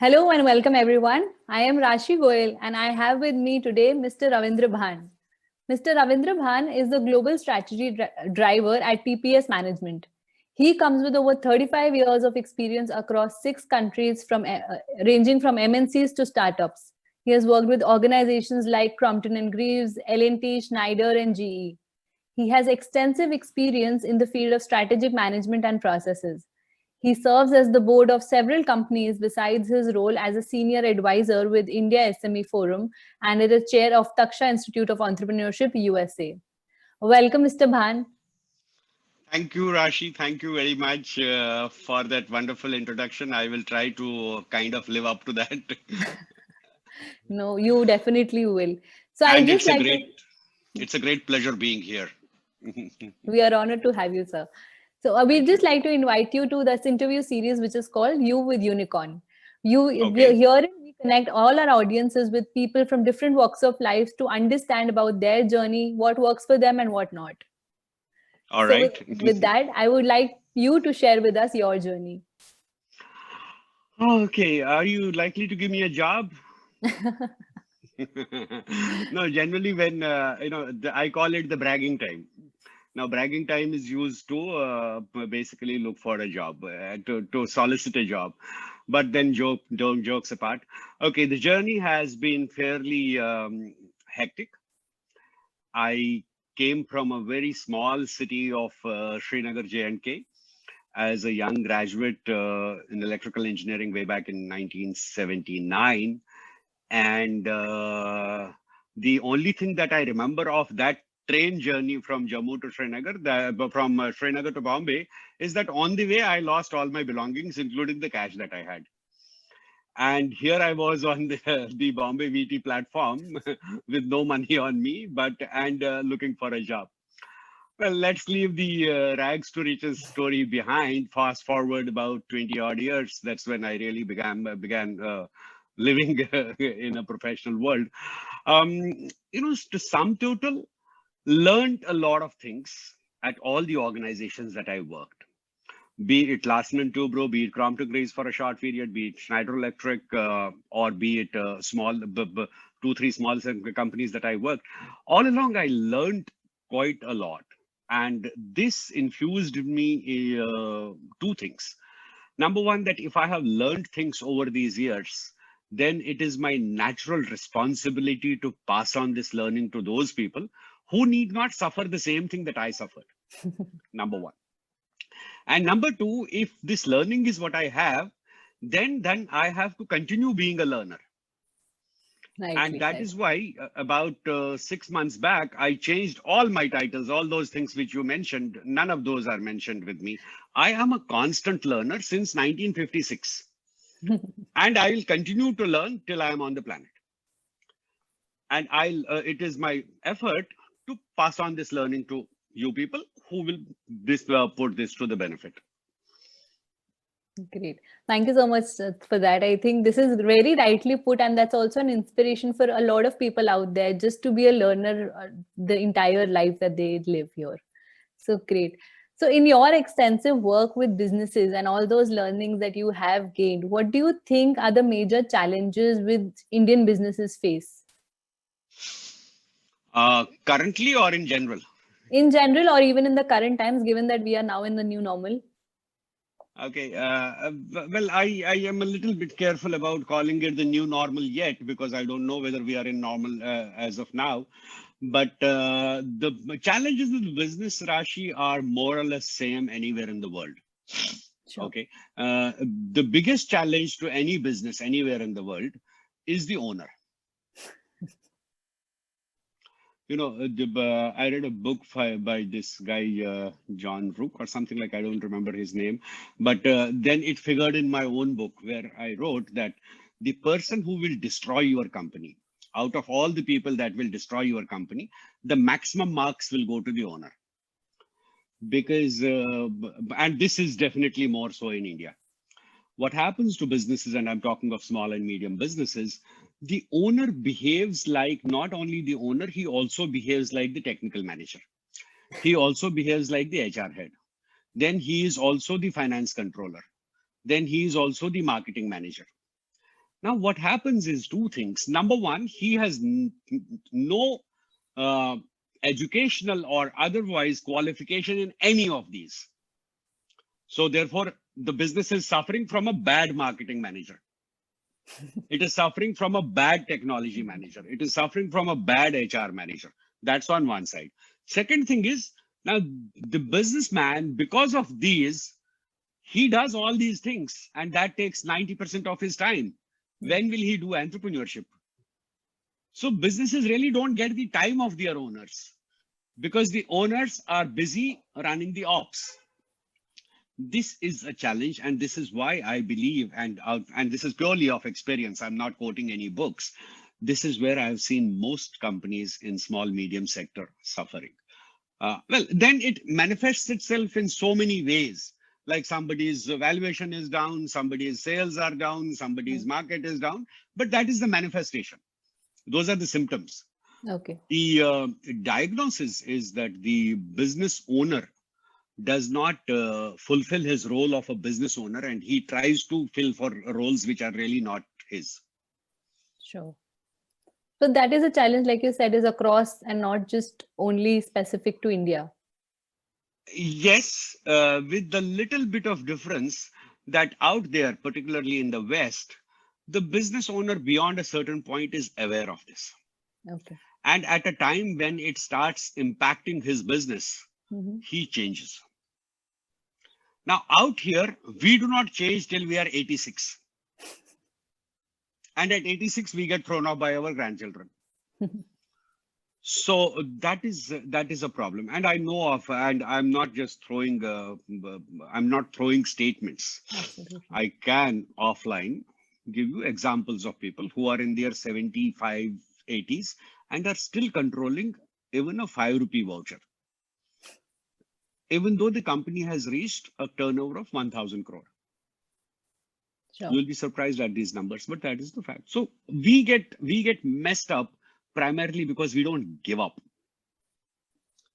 Hello and welcome everyone. I am Rashi Goyal and I have with me today Mr. Ravindra Bhan. Mr. Ravindra Bhan is the global strategy driver at TPS Management. He comes with over 35 years of experience across 6 countries ranging from MNCs to startups. He has worked with organizations like Crompton and Greaves, L&T, Schneider and GE. He has extensive experience in the field of strategic management and processes. He serves as the board of several companies besides his role as a senior advisor with India SME Forum and is the chair of Taksha Institute of Entrepreneurship, USA. Welcome, Mr. Bhan. Thank you, Rashi. Thank you very much for that wonderful introduction. I will try to kind of live up to that. No, you definitely will. So I And just like to, it's a great pleasure being here. we are honored to have you, sir. So we'd Thank just you. like to invite you to this interview series, which is called You with Unicorn. Okay. Here we connect all our audiences with people from different walks of life to understand about their journey, what works for them and what not. All So right. with that, I would like you to share with us your journey. Okay. Are you likely to give me a job? No, generally when, I call it the bragging time. Now, bragging time is used to basically look for a job, to solicit a job. But then don't jokes apart. Okay, the journey has been fairly hectic. I came from a very small city of Srinagar, J&K, as a young graduate in electrical engineering way back in 1979. And the only thing that I remember of that train journey from Jammu to Srinagar, from Srinagar to Bombay, is that on the way I lost all my belongings, including the cash that I had. And here I was on the Bombay VT platform with no money on me, and looking for a job. Well, let's leave the rags to riches story behind. Fast forward about 20 odd years. That's when I really began living in a professional world. To sum total, learned a lot of things at all the organizations that I worked. Be it Larsen and Toubro, be it Crompton Greaves for a short period, be it Schneider Electric, or be it two, three small companies that I worked. All along, I learned quite a lot. And this infused in me two things. Number one, that if I have learned things over these years, then it is my natural responsibility to pass on this learning to those people who need not suffer the same thing that I suffered. Number one. And number two, if this learning is what I have, then I have to continue being a learner. And that is why about 6 months back, I changed all my titles, all those things which you mentioned. None of those are mentioned with me. I am a constant learner since 1956. And I will continue to learn till I am on the planet. And it is my effort to pass on this learning to you people who will put this to the benefit. Great. Thank you so much for that. I think this is very rightly put, and that's also an inspiration for a lot of people out there just to be a learner the entire life that they live here. So great. So in your extensive work with businesses and all those learnings that you have gained, what do you think are the major challenges with Indian businesses face? Currently or in general? In general, or even in the current times, given that we are now in the new normal? Okay. Well, I am a little bit careful about calling it the new normal yet, because I don't know whether we are in normal as of now. But the challenges with business, Rashi, are more or less same anywhere in the world. Sure. Okay. The biggest challenge to any business anywhere in the world is the owner. I read a book by this guy, John Rook or something like, I don't remember his name. But then it figured in my own book where I wrote that the person who will destroy your company, out of all the people that will destroy your company, the maximum marks will go to the owner. Because, and this is definitely more so in India. What happens to businesses, and I'm talking of small and medium businesses, the owner behaves like not only the owner, he also behaves like the technical manager. He also behaves like the HR head. Then he is also the finance controller. Then he is also the marketing manager. Now, what happens is two things. Number one, he has no educational or otherwise qualification in any of these. So therefore, the business is suffering from a bad marketing manager. It is suffering from a bad technology manager. It is suffering from a bad HR manager. That's on one side. Second thing is, now the businessman, because of these, he does all these things, and that takes 90% of his time. When will he do entrepreneurship? So businesses really don't get the time of their owners because the owners are busy running the ops. This is a challenge, and this is why I believe, and this is purely of experience, I'm not quoting any books. This is where I've seen most companies in small, medium sector suffering. Well, then it manifests itself in so many ways. Like somebody's valuation is down, somebody's sales are down, somebody's market is down, but that is the manifestation. Those are the symptoms. Okay. The diagnosis is that the business owner does not fulfill his role of a business owner, and he tries to fill for roles which are really not his. Sure. So that is a challenge, like you said, is across and not just only specific to India. Yes, with the little bit of difference that out there, particularly in the West, the business owner beyond a certain point is aware of this. Okay. And at a time when it starts impacting his business, he changes. Now, out here, we do not change till we are 86. And at 86, we get thrown off by our grandchildren. So that is a problem. And I know of, and I'm not just throwing, I'm not throwing statements. Absolutely. I can offline give you examples of people who are in their 75, 80s and are still controlling even a 5 rupee voucher, even though the company has reached a turnover of 1,000 crore. Sure. You'll be surprised at these numbers, but that is the fact. So we get messed up primarily because we don't give up.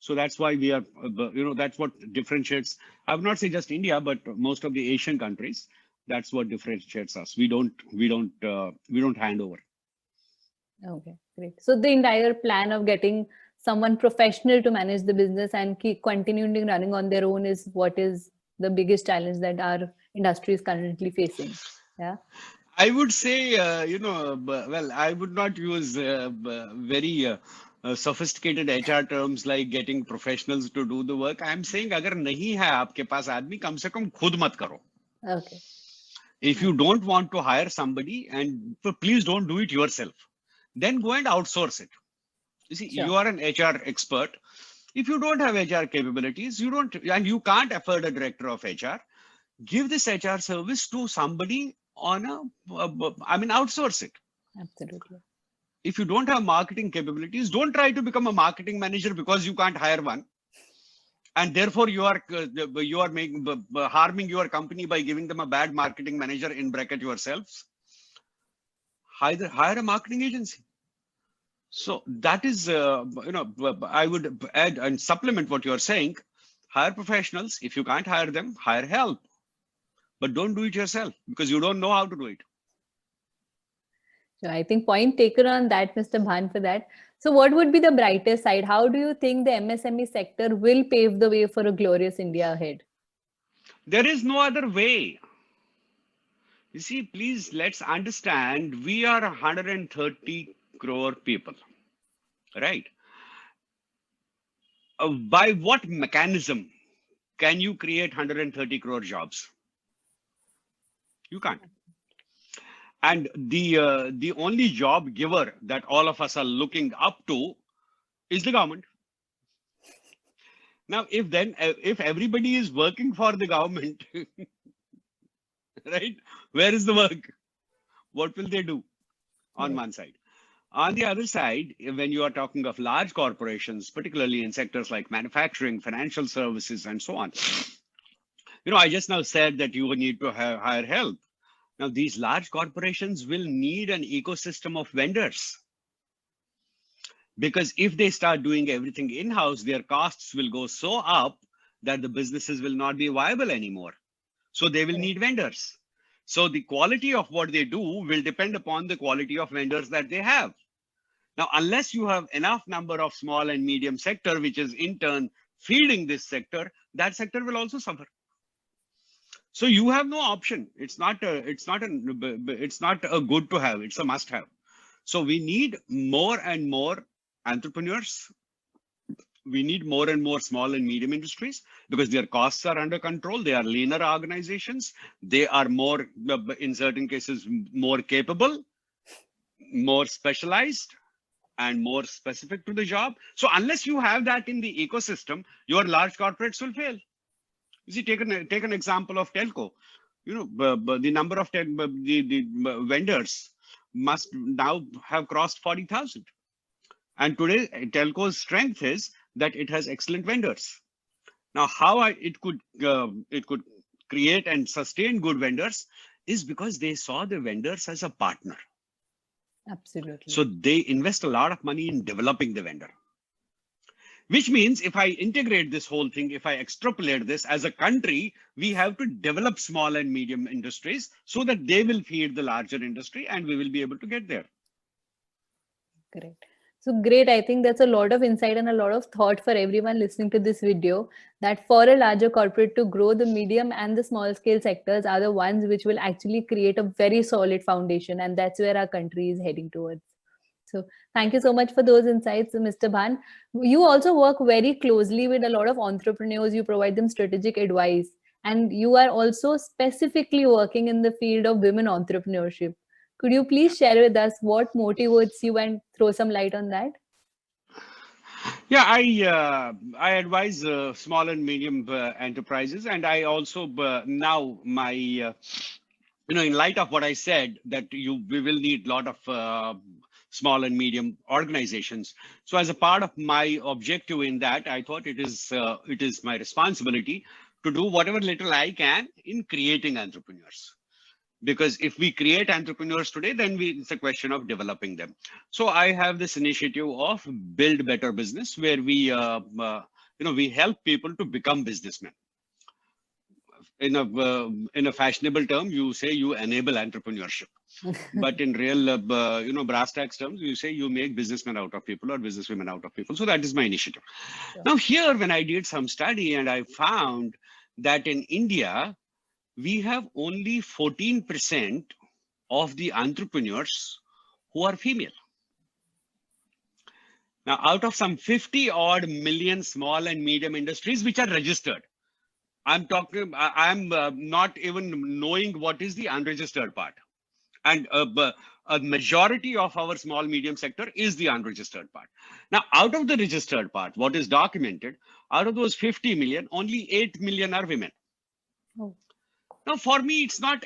So that's why we are, that's what differentiates, I would not say just India, but most of the Asian countries. That's what differentiates us. We don't hand over. Okay, great. So the entire plan of getting someone professional to manage the business and keep continuing running on their own is what is the biggest challenge that our industry is currently facing. Yeah. I would say, well, I would not use very sophisticated HR terms like getting professionals to do the work. I'm saying, अगर नहीं है आपके पास आदमी, कम से कम खुद मत करो. Okay. If you don't want to hire somebody, and please don't do it yourself, then go and outsource it. You see, Sure. You are an HR expert. If you don't have HR capabilities, and you can't afford a director of HR, give this HR service to somebody on outsource it. Absolutely. If you don't have marketing capabilities, don't try to become a marketing manager because you can't hire one. And therefore you are harming your company by giving them a bad marketing manager, in bracket yourselves. Hire a marketing agency. So that is, I would add and supplement what you're saying. Hire professionals. If you can't hire them, hire help. But don't do it yourself because you don't know how to do it. So I think point taken on that, Mr. Bhan, for that. So what would be the brighter side? How do you think the MSME sector will pave the way for a glorious India ahead? There is no other way. You see, please, let's understand, we are 130 crore people, right? By what mechanism can you create 130 crore jobs? You can't. And the only job giver that all of us are looking up to is the government. Now, if everybody is working for the government, right, where is the work? What will they do on one side? On the other side, when you are talking of large corporations, particularly in sectors like manufacturing, financial services, and so on, I just now said that you need to hire help. Now, these large corporations will need an ecosystem of vendors. Because if they start doing everything in-house, their costs will go so up that the businesses will not be viable anymore. So they will need vendors. So the quality of what they do will depend upon the quality of vendors that they have. Now, unless you have enough number of small and medium sector, which is in turn feeding this sector, that sector will also suffer. So you have no option. It's not a good to have. It's a must have. So we need more and more entrepreneurs. We need more and more small and medium industries because their costs are under control. They are leaner organizations. They are more, in certain cases, more capable, more specialized, and more specific to the job. So unless you have that in the ecosystem, your large corporates will fail. You see, take an example of telco. The number of the vendors must now have crossed 40,000. And today, telco's strength is that it has excellent vendors. Now, how it could create and sustain good vendors is because they saw the vendors as a partner. Absolutely. So they invest a lot of money in developing the vendor. Which means if I integrate this whole thing, if I extrapolate this as a country, we have to develop small and medium industries so that they will feed the larger industry and we will be able to get there. Great. So great. I think that's a lot of insight and a lot of thought for everyone listening to this video, that for a larger corporate to grow, the medium and the small scale sectors are the ones which will actually create a very solid foundation. And that's where our country is heading towards. So thank you so much for those insights, Mr. Bhan. You also work very closely with a lot of entrepreneurs. You provide them strategic advice, and you are also specifically working in the field of women entrepreneurship. Could you please share with us what motivates you and throw some light on that? Yeah, I advise small and medium enterprises, and I also now my in light of what I said that we will need a lot of small and medium organizations. So as a part of my objective in that, I thought it is my responsibility to do whatever little I can in creating entrepreneurs. Because if we create entrepreneurs today, then it's a question of developing them. So I have this initiative of Build Better Business, where we we help people to become businessmen. In a fashionable term, you say you enable entrepreneurship. But in real, brass tacks terms, you say you make businessmen out of people or businesswomen out of people. So that is my initiative. Sure. Now here, when I did some study and I found that in India, we have only 14% of the entrepreneurs who are female. Now, out of some 50 odd million small and medium industries which are registered, I'm not even knowing what is the unregistered part. And a majority of our small medium sector is the unregistered part. Now, out of the registered part, what is documented, out of those 50 million, only 8 million are women. Oh. Now, for me, it's not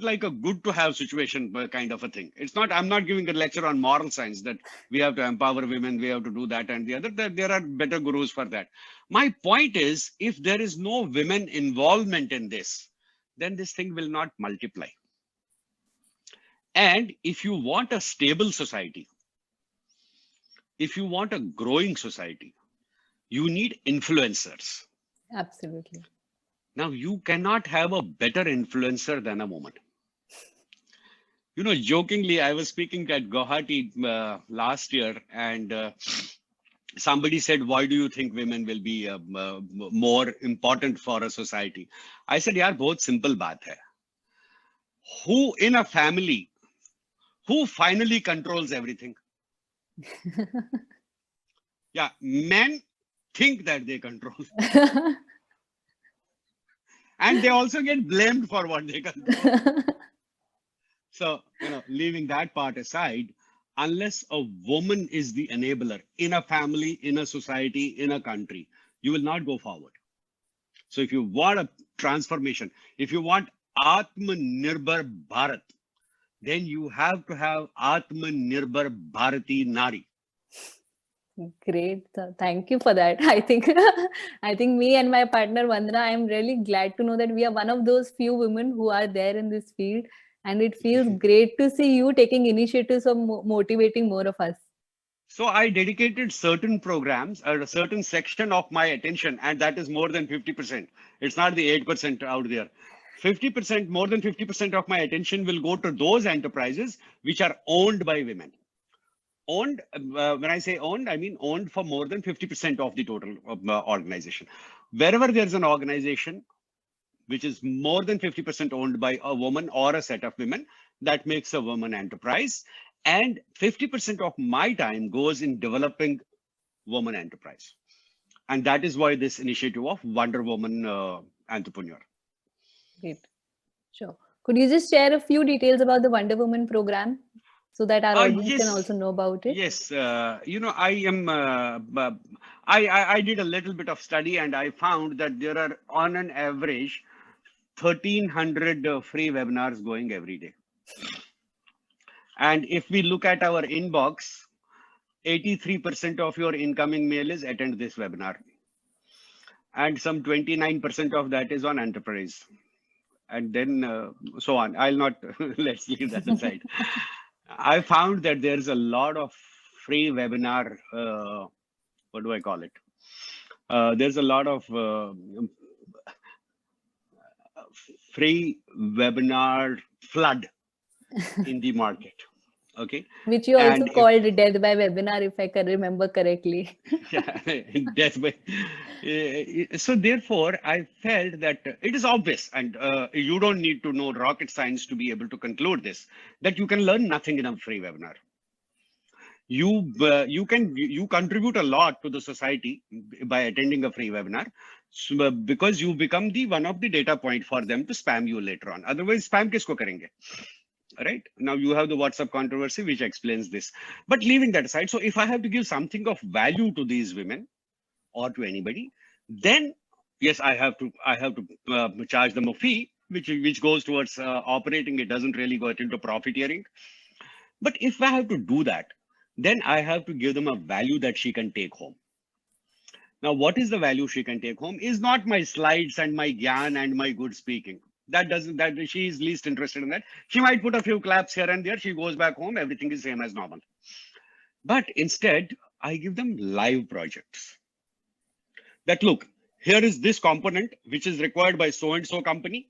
like a good to have situation kind of a thing. I'm not giving a lecture on moral science that we have to empower women, we have to do that and the other, that there are better gurus for that. My point is, if there is no women involvement in this, then this thing will not multiply. And if you want a stable society, if you want a growing society, you need influencers. Absolutely. Now, you cannot have a better influencer than a woman. Jokingly, I was speaking at Guwahati last year, and somebody said, why do you think women will be more important for a society? I said, yaar, bahut simple baat hai. Who in a family, who finally controls everything? Yeah, men think that they control. And they also get blamed for what they control. So, leaving that part aside, unless a woman is the enabler in a family, in a society, in a country, you will not go forward. So if you want a transformation, if you want Atmanirbhar Bharat, then you have to have Atmanirbhar Bharati Nari. Great. Thank you for that. I think me and my partner Vandana, I am really glad to know that we are one of those few women who are there in this field. And it feels great to see you taking initiatives of motivating more of us. So I dedicated certain programs or a certain section of my attention, and that is more than 50%. It's not the 8% out there. 50%, more than 50% of my attention will go to those enterprises which are owned by women. Owned, when I say owned, I mean owned for more than 50% of the total organization. Wherever there's an organization which is more than 50% owned by a woman or a set of women, that makes a woman enterprise. And 50% of my time goes in developing woman enterprise. And that is why this initiative of Wonder Woman Entrepreneur. Great. Sure. Could you just share a few details about the Wonder Woman program so that our audience can also know about it? Yes. I did a little bit of study and I found that there are on an average 1,300 free webinars going every day. And if we look at our inbox, 83% of your incoming mail is attend this webinar. And some 29% of that is on enterprise. And then so on. I'll not, let's leave that aside. I found that there's a lot of free webinar, what do I call it? There's a lot of free webinar flood in the market. Okay. Which you also called death by webinar, if I can remember correctly. Yeah, death by. So therefore, I felt that it is obvious, and you don't need to know rocket science to be able to conclude this, that you can learn nothing in a free webinar. You contribute a lot to the society by attending a free webinar, so, because you become the one of the data point for them to spam you later on. Otherwise, spam kisko karenge? Right now you have the WhatsApp controversy which explains this. But leaving that aside, so if I have to give something of value to these women or to anybody, then yes, I have to charge them a fee which goes towards operating. It doesn't really go into profiteering. But if I have to do that, then I have to give them a value that she can take home. Now, what is the value she can take home is not my slides and my gyan and my good speaking. That she is least interested in that. She might put a few claps here and there. She goes back home. Everything is same as normal. But instead, I give them live projects. That look, here is this component which is required by so and so company.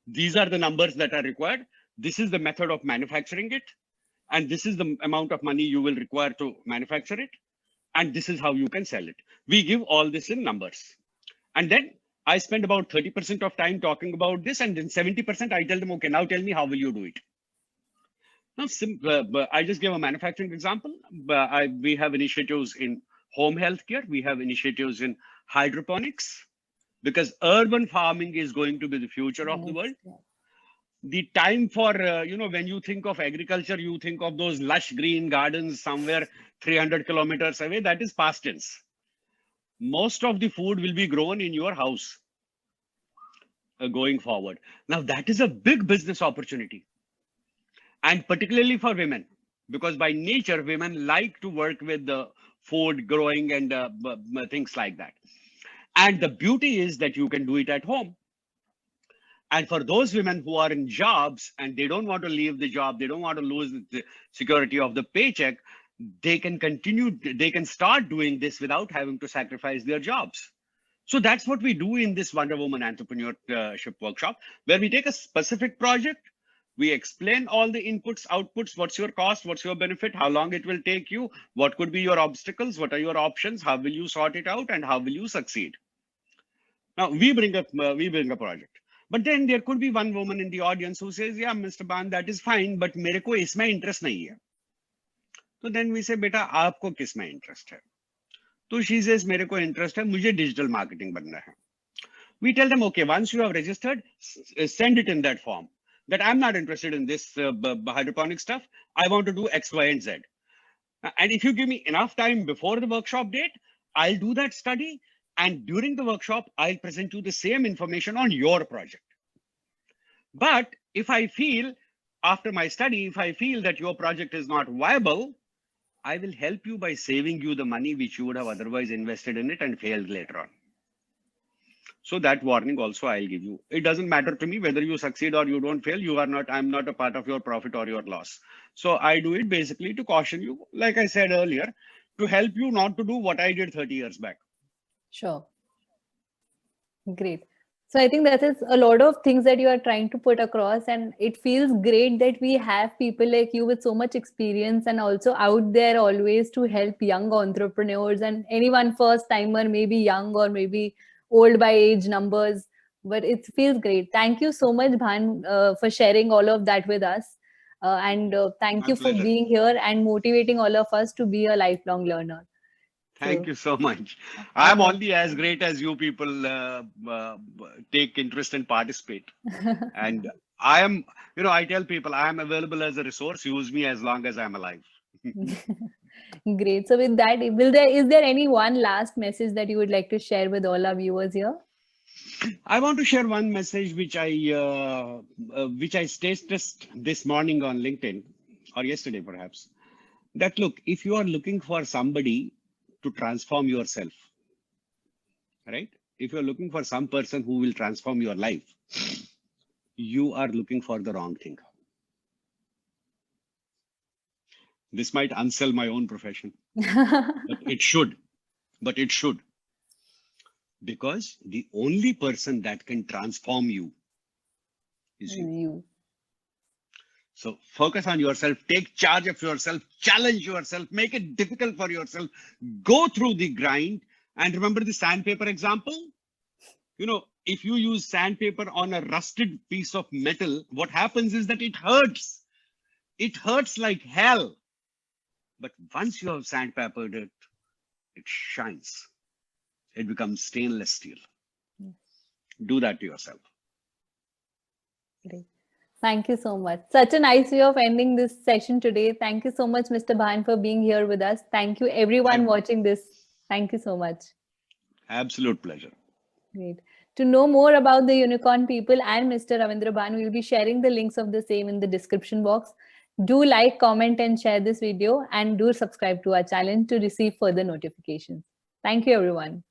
These are the numbers that are required. This is the method of manufacturing it. And this is the amount of money you will require to manufacture it. And this is how you can sell it. We give all this in numbers. And then I spend about 30% of time talking about this, and then 70% I tell them, okay, now tell me, how will you do it? Now, I just gave a manufacturing example. We have initiatives in home healthcare. We have initiatives in hydroponics, because urban farming is going to be the future of the world. The time for, when you think of agriculture, you think of those lush green gardens somewhere 300 kilometers away. That is past tense. Most of the food will be grown in your house going forward. Now, that is a big business opportunity. And particularly for women, because by nature, women like to work with the food growing and things like that. And the beauty is that you can do it at home. And for those women who are in jobs and they don't want to leave the job, they don't want to lose the security of the paycheck, they can continue, they can start doing this without having to sacrifice their jobs. So that's what we do in this Wonder Woman Entrepreneurship Workshop, where we take a specific project, we explain all the inputs, outputs, what's your cost, what's your benefit, how long it will take you, what could be your obstacles, what are your options, how will you sort it out, and how will you succeed. Now, we bring a project. But then there could be one woman in the audience who says, yeah, Mr. Ban, that is fine, but मेरे को इसमें interest नहीं है. So then we say, बेटा आपको किसमें interest है? So she says, मेरे को interest है, मुझे digital marketing बनना है. We tell them, okay, once you have registered, send it in that form. That I'm not interested in this hydroponic stuff. I want to do X, Y, and Z. And if you give me enough time before the workshop date, I'll do that study. And during the workshop, I'll present you the same information on your project. But if I feel, after my study, if I feel that your project is not viable, I will help you by saving you the money which you would have otherwise invested in it and failed later on. So that warning also I'll give you. It doesn't matter to me whether you succeed or you don't fail. You are not, I'm not a part of your profit or your loss. So I do it basically to caution you, like I said earlier, to help you not to do what I did 30 years back. Sure. Great. So I think that is a lot of things that you are trying to put across, and it feels great that we have people like you with so much experience and also out there always to help young entrepreneurs and anyone first timer, maybe young or maybe old by age numbers. But it feels great. Thank you so much, Bhan, for sharing all of that with us. And thank My you for pleasure. being here and motivating all of us to be a lifelong learner. Thank So, you so much. I'm uh, only as great as you people take interest and participate. And I am, I tell people I am available as a resource. Use me as long as I'm alive. great. So with that, is there any one last message that you would like to share with all our viewers here? I want to share one message which I stated this morning on LinkedIn, or yesterday perhaps. That look, if you are looking for somebody to transform yourself, right? If you're looking for some person who will transform your life, you are looking for the wrong thing. This might unsell my own profession, but it should. But it should. Because the only person that can transform you is you. You. So focus on yourself, take charge of yourself, challenge yourself, make it difficult for yourself, go through the grind. And remember the sandpaper example? If you use sandpaper on a rusted piece of metal, what happens is that it hurts. It hurts like hell. But once you have sandpapered it, it shines. It becomes stainless steel. Do that to yourself. Great. Thank you so much. Such a nice way of ending this session today. Thank you so much, Mr. Bhan, for being here with us. Thank you, everyone watching this. Thank you so much. Absolute pleasure. Great. To know more about the Unicorn People and Mr. Ravindra Bhan, we'll be sharing the links of the same in the description box. Do like, comment, and share this video, and do subscribe to our channel to receive further notifications. Thank you, everyone.